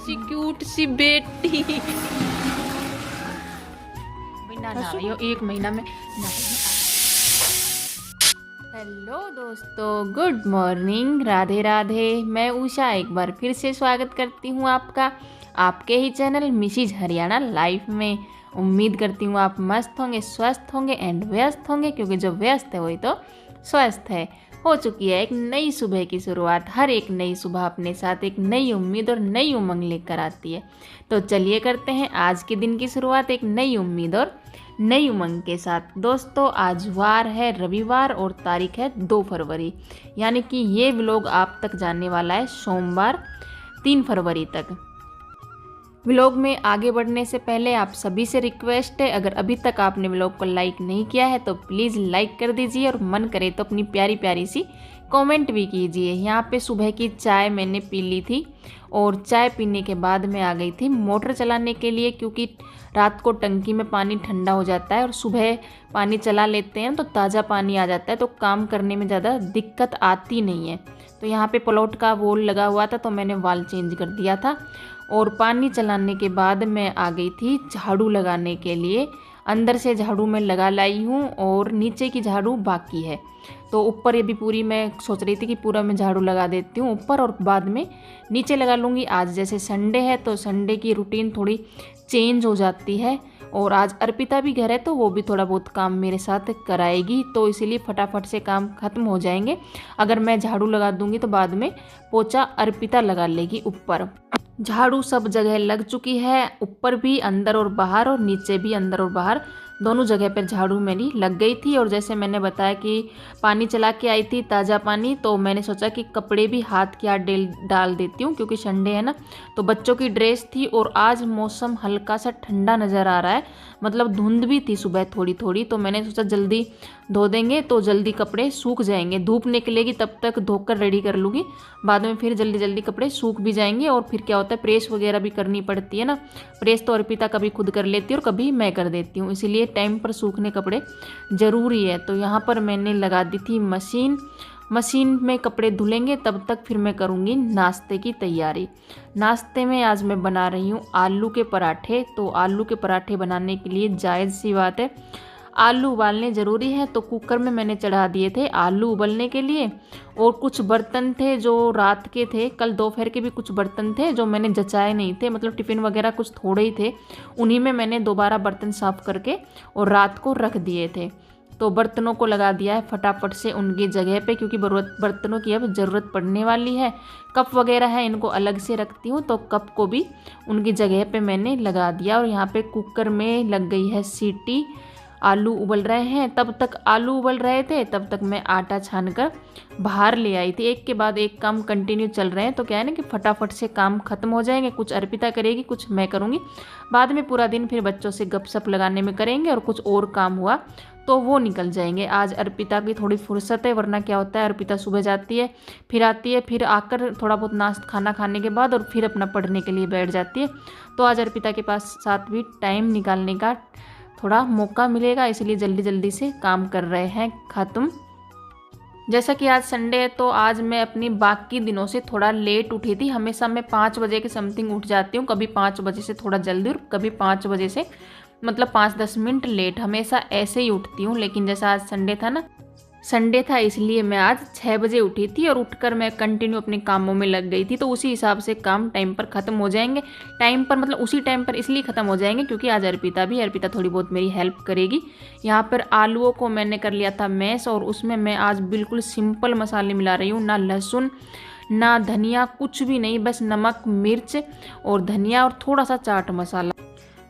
सी cute सी बेटी। ना यो 1 महीना में हेलो दोस्तों, गुड मॉर्निंग, राधे राधे। मैं उषा एक बार फिर से स्वागत करती हूँ आपका आपके ही चैनल मिसिज हरियाणा लाइफ में। उम्मीद करती हूँ आप मस्त होंगे, स्वस्थ होंगे एंड व्यस्त होंगे, क्योंकि जो व्यस्त है वही तो स्वस्थ है। हो चुकी है एक नई सुबह की शुरुआत। हर एक नई सुबह अपने साथ एक नई उम्मीद और नई उमंग लेकर आती है। तो चलिए करते हैं आज के दिन की शुरुआत एक नई उम्मीद और नई उमंग के साथ। दोस्तों आज वार है रविवार और तारीख है 2 फरवरी, यानी कि ये व्लॉग आप तक जाने वाला है सोमवार 3 फरवरी तक। व्लॉग में आगे बढ़ने से पहले आप सभी से रिक्वेस्ट है, अगर अभी तक आपने व्लॉग को लाइक नहीं किया है तो प्लीज़ लाइक कर दीजिए, और मन करे तो अपनी प्यारी प्यारी सी कमेंट भी कीजिए। यहाँ पे सुबह की चाय मैंने पी ली थी, और चाय पीने के बाद मैं आ गई थी मोटर चलाने के लिए, क्योंकि रात को टंकी में पानी ठंडा हो जाता है और सुबह पानी चला लेते हैं तो ताज़ा पानी आ जाता है, तो काम करने में ज़्यादा दिक्कत आती नहीं है। तो यहाँ पे प्लॉट का वॉल लगा हुआ था तो मैंने वाल चेंज कर दिया था, और पानी चलाने के बाद मैं आ गई थी झाड़ू लगाने के लिए। अंदर से झाड़ू मैं लगा लाई हूँ और नीचे की झाड़ू बाकी है। तो ऊपर ये भी पूरी मैं सोच रही थी कि पूरा मैं झाड़ू लगा देती हूँ ऊपर, और बाद में नीचे लगा लूँगी। आज जैसे संडे है तो संडे की रूटीन थोड़ी चेंज हो जाती है, और आज अर्पिता भी घर है तो वो भी थोड़ा बहुत काम मेरे साथ कराएगी, तो इसीलिए फटाफट से काम खत्म हो जाएंगे। अगर मैं झाड़ू लगा दूँगी तो बाद में पोछा अर्पिता लगा लेगी ऊपर। झाड़ू सब जगह लग चुकी है, ऊपर भी अंदर और बाहर, और नीचे भी अंदर और बाहर दोनों जगह पर झाड़ू मेरी लग गई थी। और जैसे मैंने बताया कि पानी चला के आई थी ताज़ा पानी, तो मैंने सोचा कि कपड़े भी हाथ के हाथ डाल देती हूँ, क्योंकि संडे है ना। तो बच्चों की ड्रेस थी, और आज मौसम हल्का सा ठंडा नज़र आ रहा है, मतलब धुंध भी थी सुबह थोड़ी थोड़ी, तो मैंने सोचा जल्दी धो देंगे तो जल्दी कपड़े सूख जाएंगे। धूप निकलेगी तब तक धोकर रेडी कर लूँगी, बाद में फिर जल्दी जल्दी कपड़े सूख भी जाएंगे। और फिर क्या होता है, प्रेस वगैरह भी करनी पड़ती है ना। प्रेस तो अर्पिता कभी खुद कर लेती है और कभी मैं कर देती हूँ, इसीलिए टाइम पर सूखने कपड़े ज़रूरी है। तो यहाँ पर मैंने लगा दी थी मशीन में कपड़े धुलेंगे, तब तक फिर मैं करूँगी नाश्ते की तैयारी। नाश्ते में आज मैं बना रही हूँ आलू के पराठे। तो आलू के पराठे बनाने के लिए जायज़ सी बात है, आलू उबालने ज़रूरी है। तो कुकर में मैंने चढ़ा दिए थे आलू उबलने के लिए, और कुछ बर्तन थे जो रात के थे, कल दोपहर के भी कुछ बर्तन थे जो मैंने जचाए नहीं थे, मतलब टिफ़िन वगैरह कुछ थोड़े ही थे, उन्हीं में मैंने दोबारा बर्तन साफ़ करके और रात को रख दिए थे। तो बर्तनों को लगा दिया है फटाफट से उनकी जगह पे, क्योंकि बर्तनों की अब ज़रूरत पड़ने वाली है। कप वगैरह है इनको अलग से रखती हूँ, तो कप को भी उनकी जगह पे मैंने लगा दिया। और यहाँ पे कुकर में लग गई है सीटी, आलू उबल रहे हैं। तब तक आलू उबल रहे थे तब तक मैं आटा छानकर बाहर ले आई थी। एक के बाद एक काम कंटिन्यू चल रहे हैं, तो क्या है ना कि फटाफट से काम खत्म हो जाएंगे। कुछ अर्पिता करेगी, कुछ मैं करूँगी। बाद में पूरा दिन फिर बच्चों से गपशप लगाने में करेंगे, और कुछ और काम हुआ तो वो निकल जाएंगे। आज अर्पिता की थोड़ी फुर्सत है, वरना क्या होता है अर्पिता सुबह जाती है, फिर आती है, फिर आकर थोड़ा बहुत खाना खाने के बाद और फिर अपना पढ़ने के लिए बैठ जाती है। तो आज अर्पिता के पास साथ भी टाइम निकालने का थोड़ा मौका मिलेगा, इसलिए जल्दी जल्दी से काम कर रहे हैं ख़त्म। जैसा कि आज संडे है तो आज मैं अपनी बाकी दिनों से थोड़ा लेट उठी थी। हमेशा मैं 5 बजे के समथिंग उठ जाती हूँ, कभी 5 बजे से थोड़ा जल्दी और कभी 5 बजे से मतलब 5-10 मिनट लेट, हमेशा ऐसे ही उठती हूँ। लेकिन जैसा आज संडे था इसलिए मैं आज 6 बजे उठी थी, और उठकर मैं कंटिन्यू अपने कामों में लग गई थी। तो उसी हिसाब से काम टाइम पर ख़त्म हो जाएंगे। टाइम पर मतलब उसी टाइम पर इसलिए ख़त्म हो जाएंगे क्योंकि आज अर्पिता थोड़ी बहुत मेरी हेल्प करेगी। यहाँ पर आलूओं को मैंने कर लिया था मैश, और उसमें मैं आज बिल्कुल सिंपल मसाले मिला रही हूँ, ना लहसुन ना धनिया, कुछ भी नहीं, बस नमक मिर्च और धनिया और थोड़ा सा चाट मसाला।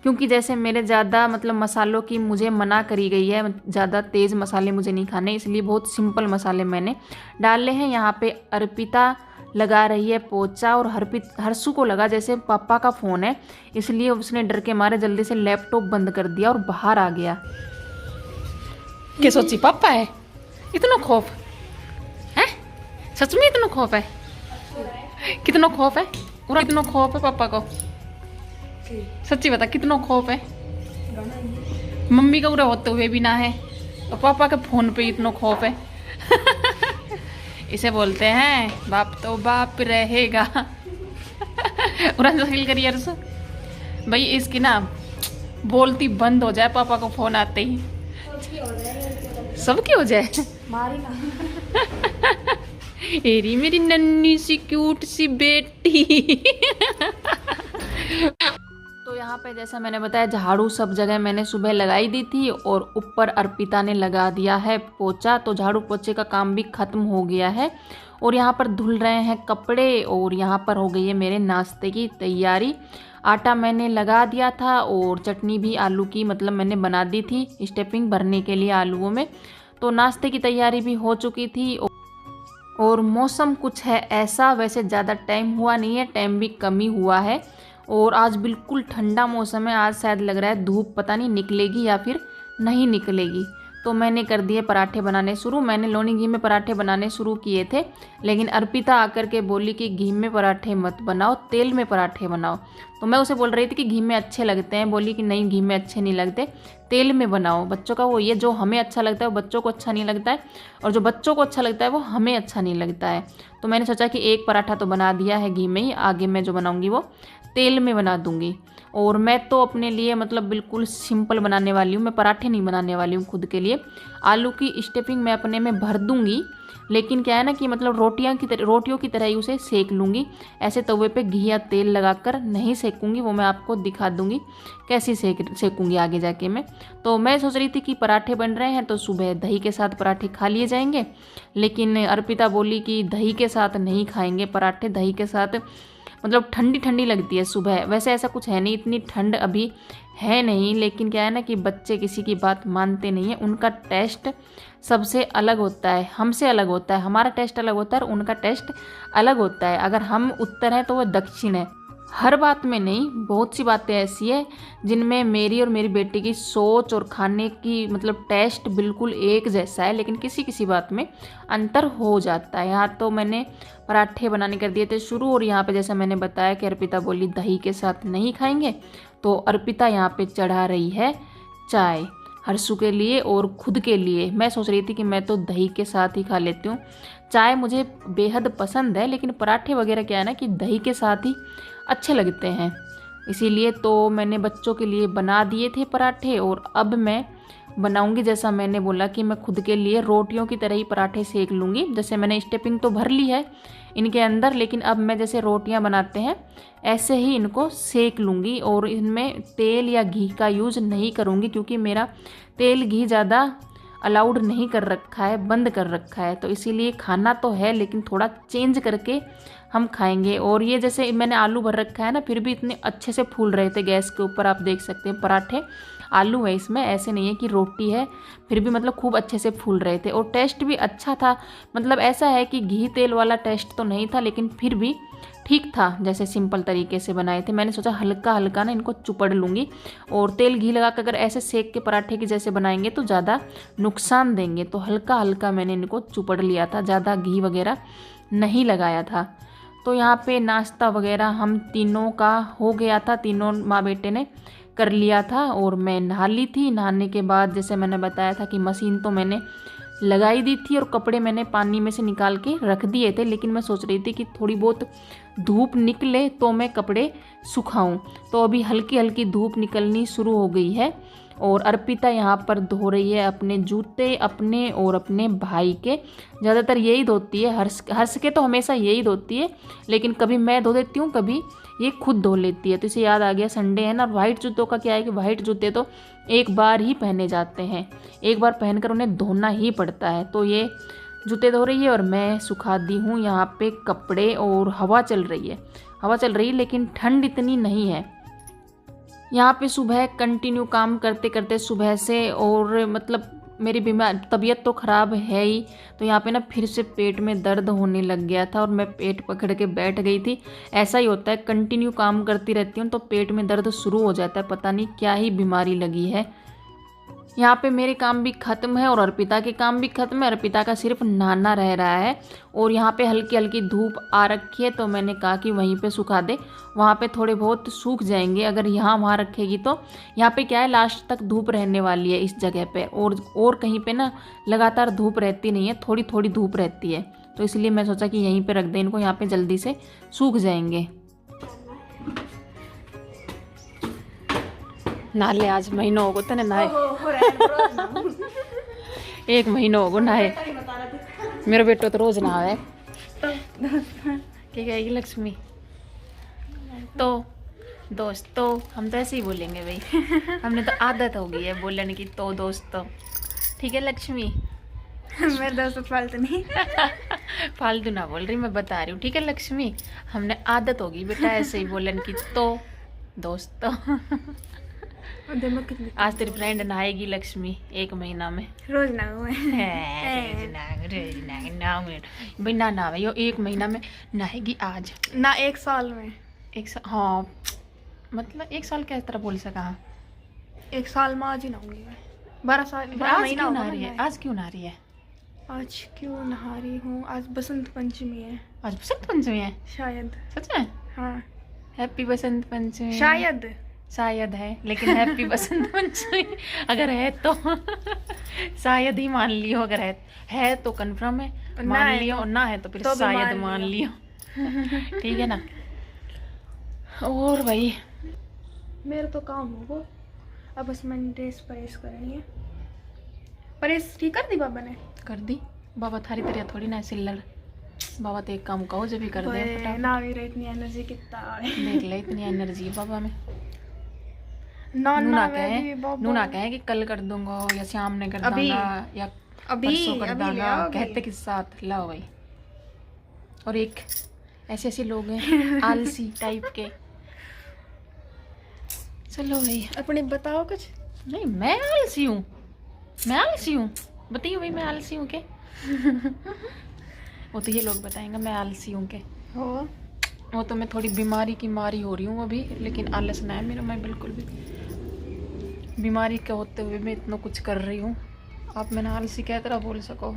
क्योंकि जैसे मेरे ज़्यादा मतलब मसालों की मुझे मना करी गई है, ज़्यादा तेज़ मसाले मुझे नहीं खाने, इसलिए बहुत सिंपल मसाले मैंने डाले हैं। यहाँ पे अर्पिता लगा रही है पोछा, और हर्षु को लगा जैसे पापा का फ़ोन है, इसलिए उसने डर के मारे जल्दी से लैपटॉप बंद कर दिया और बाहर आ गया। क्या सोची पापा है, इतना खौफ है? सच में इतना खौफ है? कितना खौफ है? पूरा कितना खौफ है पापा को? सच्ची बता, कितना खौफ है? मम्मी का पूरा होते हुए भी ना है, और पापा के फोन पे इतना खौफ है। इसे बोलते हैं बाप तो बाप रहेगा। उड़ान फील करिए अर्सु भाई, इसकी ना बोलती बंद हो जाए पापा को फोन आते ही। सबकी हो जाए एरी मेरी नन्ही सी क्यूट सी बेटी। तो यहाँ पे जैसा मैंने बताया झाड़ू सब जगह मैंने सुबह लगाई दी थी और ऊपर अर्पिता ने लगा दिया है पोछा। तो झाड़ू पोछे का काम भी खत्म हो गया है और यहाँ पर धुल रहे हैं कपड़े और यहाँ पर हो गई है मेरे नाश्ते की तैयारी। आटा मैंने लगा दिया था और चटनी भी आलू की मतलब मैंने बना दी थी स्टफिंग भरने के लिए आलूओं में। तो नाश्ते की तैयारी भी हो चुकी थी और मौसम कुछ है ऐसा, वैसे ज़्यादा टाइम हुआ नहीं है, टाइम भी कम ही हुआ है और आज बिल्कुल ठंडा मौसम है। आज शायद लग रहा है धूप पता नहीं निकलेगी या फिर नहीं निकलेगी। तो मैंने कर दिए पराठे बनाने शुरू। मैंने लोनी घी में पराठे बनाने शुरू किए थे, लेकिन अर्पिता आकर के बोली कि घी में पराठे मत बनाओ, तेल में पराठे बनाओ। तो मैं उसे बोल रही थी कि घी में अच्छे लगते हैं, बोली कि नहीं घी में अच्छे नहीं लगते, तेल में बनाओ। बच्चों का वो ये जो हमें अच्छा लगता है वो बच्चों को अच्छा नहीं लगता है और जो बच्चों को अच्छा लगता है वो हमें अच्छा नहीं लगता है। तो मैंने सोचा कि एक पराठा तो बना दिया है घी में ही, आगे मैं जो बनाऊँगी वो तेल में बना दूँगी। और मैं तो अपने लिए मतलब बिल्कुल सिंपल बनाने वाली हूँ, मैं पराठे नहीं बनाने वाली हूँ खुद के लिए। आलू की स्टफिंग मैं अपने में भर दूँगी, लेकिन क्या है ना कि मतलब रोटियों की तरह ही उसे सेक लूँगी। ऐसे तवे पे घी या तेल लगाकर नहीं सेकूँगी, वो मैं आपको दिखा दूँगी कैसी सेकूँगी आगे जाके मैं। तो मैं सोच रही थी कि पराठे बन रहे हैं तो सुबह दही के साथ पराठे खा लिए जाएंगे, लेकिन अर्पिता बोली कि दही के साथ नहीं खाएंगे पराठे, दही के साथ मतलब ठंडी ठंडी लगती है सुबह। वैसे ऐसा कुछ है नहीं, इतनी ठंड अभी है नहीं, लेकिन क्या है ना कि बच्चे किसी की बात मानते नहीं है। उनका टेस्ट सबसे अलग होता है, हमसे अलग होता है, हमारा टेस्ट अलग होता है और उनका टेस्ट अलग होता है। अगर हम उत्तर हैं तो वो दक्षिण है। हर बात में नहीं, बहुत सी बातें ऐसी है जिनमें मेरी और मेरी बेटी की सोच और खाने की मतलब टेस्ट बिल्कुल एक जैसा है, लेकिन किसी किसी बात में अंतर हो जाता है। यहाँ तो मैंने पराठे बनाने कर दिए थे शुरू और यहाँ पे जैसा मैंने बताया कि अर्पिता बोली दही के साथ नहीं खाएंगे, तो अर्पिता यहाँ पे चढ़ा रही है चाय हर्षु के लिए और खुद के लिए। मैं सोच रही थी कि मैं तो दही के साथ ही खा लेती हूँ, चाय मुझे बेहद पसंद है, लेकिन पराठे वगैरह क्या है ना कि दही के साथ ही अच्छे लगते हैं। इसीलिए तो मैंने बच्चों के लिए बना दिए थे पराठे और अब मैं बनाऊंगी जैसा मैंने बोला कि मैं खुद के लिए रोटियों की तरह ही पराठे सेक लूँगी। जैसे मैंने स्टफिंग तो भर ली है इनके अंदर, लेकिन अब मैं जैसे रोटियां बनाते हैं ऐसे ही इनको सेक लूँगी और इनमें तेल या घी का यूज़ नहीं करूँगी, क्योंकि मेरा तेल घी ज़्यादा अलाउड नहीं कर रखा है, बंद कर रखा है। तो इसीलिए खाना तो है लेकिन थोड़ा चेंज करके हम खाएंगे। और ये जैसे मैंने आलू भर रखा है ना, फिर भी इतने अच्छे से फूल रहे थे गैस के ऊपर, आप देख सकते हैं। पराठे आलू है इसमें, ऐसे नहीं है कि रोटी है, फिर भी मतलब खूब अच्छे से फूल रहे थे और टेस्ट भी अच्छा था। मतलब ऐसा है कि घी तेल वाला टेस्ट तो नहीं था, लेकिन फिर भी ठीक था जैसे सिंपल तरीके से बनाए थे। मैंने सोचा हल्का हल्का ना इनको चुपड़ लूँगी और तेल घी लगा कर अगर ऐसे सेक के पराठे के जैसे बनाएंगे तो ज़्यादा नुकसान देंगे, तो हल्का हल्का मैंने इनको चुपड़ लिया था, ज़्यादा घी वगैरह नहीं लगाया था। तो यहाँ पे नाश्ता वगैरह हम तीनों का हो गया था, तीनों माँ बेटे ने कर लिया था और मैं नहा ली थी। नहाने के बाद जैसे मैंने बताया था कि मशीन तो मैंने लगाई दी थी और कपड़े मैंने पानी में से निकाल के रख दिए थे, लेकिन मैं सोच रही थी कि थोड़ी बहुत धूप निकले तो मैं कपड़े सुखाऊं। तो अभी हल्की हल्की धूप निकलनी शुरू हो गई है और अर्पिता यहाँ पर धो रही है अपने जूते, अपने और अपने भाई के। ज़्यादातर यही धोती है, हर्ष के तो हमेशा यही धोती है, लेकिन कभी मैं धो देती हूँ, कभी ये खुद धो लेती है। तो इसे याद आ गया संडे है ना। और वाइट जूतों का क्या है कि वाइट जूते तो एक बार ही पहने जाते हैं, एक बार पहनकर उन्हें धोना ही पड़ता है। तो ये जूते धो रही है और मैं सुखा दी हूँ यहाँ पे कपड़े। और हवा चल रही है लेकिन ठंड इतनी नहीं है। यहाँ पे सुबह कंटिन्यू काम करते करते सुबह से, और मतलब मेरी तबीयत तो ख़राब है ही, तो यहाँ पे ना फिर से पेट में दर्द होने लग गया था और मैं पेट पकड़ के बैठ गई थी। ऐसा ही होता है, कंटिन्यू काम करती रहती हूँ तो पेट में दर्द शुरू हो जाता है, पता नहीं क्या ही बीमारी लगी है। यहाँ पे मेरे काम भी ख़त्म है और अर्पिता के काम भी ख़त्म है। अर्पिता का सिर्फ नहाना रह रहा है और यहाँ पे हल्की हल्की धूप आ रखी है, तो मैंने कहा कि वहीं पे सुखा दे, वहाँ पे थोड़े बहुत सूख जाएंगे। अगर यहाँ वहाँ रखेगी तो यहाँ पे क्या है लास्ट तक धूप रहने वाली है इस जगह पे, और कहीं पे ना लगातार धूप रहती नहीं है, थोड़ी थोड़ी धूप रहती है। तो इसलिए मैं सोचा कि यहीं पर रख दें इनको, यहाँ पर जल्दी से सूख जाएंगे। नाले आज महीनों होगो तने नहाए। 1 महीनों होगो नहाए। मेरा बेटो तो रोज नहावे। क्या कहेगी लक्ष्मी? तो दोस्तों हम तो ऐसे ही बोलेंगे भाई। हमने तो आदत हो गई है बोलने की तो दोस्तों। ठीक है लक्ष्मी? मेरे दोस्त फालतू नहीं। फालतू ना बोल रही, मैं बता रही हूँ। ठीक है लक्ष्मी? हमने आदत होगी बेटा ऐसे ही बोलने की तो दोस्तों। आज तेरी फ्रेंड नहाएगी लक्ष्मी 1 महीना में। रोज ना हुए भाई ना नहावे यो 1 महीना में नहाएगी आज ना 1 साल में। 1 साल? हाँ मतलब 1 साल क्या तरह बोल सका? 1 साल में आज ही नहाऊंगी मैं। 12 साल 12 आज महीना क्यों होगा नहा रही है? ना। आज क्यों नहा रही है? आज क्यों नहा रही हूँ? आज बसंत पंचमी है आज बसंत पंचमी है? शायद। सच में? हाँ हैप्पी बसंत पंचमी। शायद है लेकिन हैप्पी बसंत पंचमी अगर है तो शायद ही मान लियो। अगर है तो कंफर्म है मान लियो, और ना है तो फिर शायद मान लियो। ठीक है ना? और भाई मेरा तो काम होगा अब, बस मैंने ड्रेस प्रेस करनी है। प्रेस ठीक कर दी बाबा ने? कर दी बाबा। थारी तरह थोड़ी ना सिल्लड़ बाबा तो एक काम कहो जब भी कर दे फटाफट। ना भी इतनी एनर्जी कितना देख ले इतनी एनर्जी है बाबा में। ना नूना कहे कि कल कर दूंगा या शाम ने कर दूंगा या परसों कर दूंगा। कहते किस साथ लाओ भाई। और एक ऐसे लोग हैं आलसी टाइप के। चलो भाई अपने बताओ कुछ। नहीं मैं आलसी हूँ, मैं आलसी हूँ? बताइए भाई मैं आलसी हूँ के? वो तो ये लोग बताएंगे मैं आलसी हूँ के। हो वो तो मैं थोड़ी बीमारी की मारी हो रही हूँ अभी, लेकिन आलस ना है मेरा। मैं बिल्कुल भी बीमारी के होते हुए मैं इतना कुछ कर रही हूँ। आप मैंने आलसी क्या तरह बोल सको?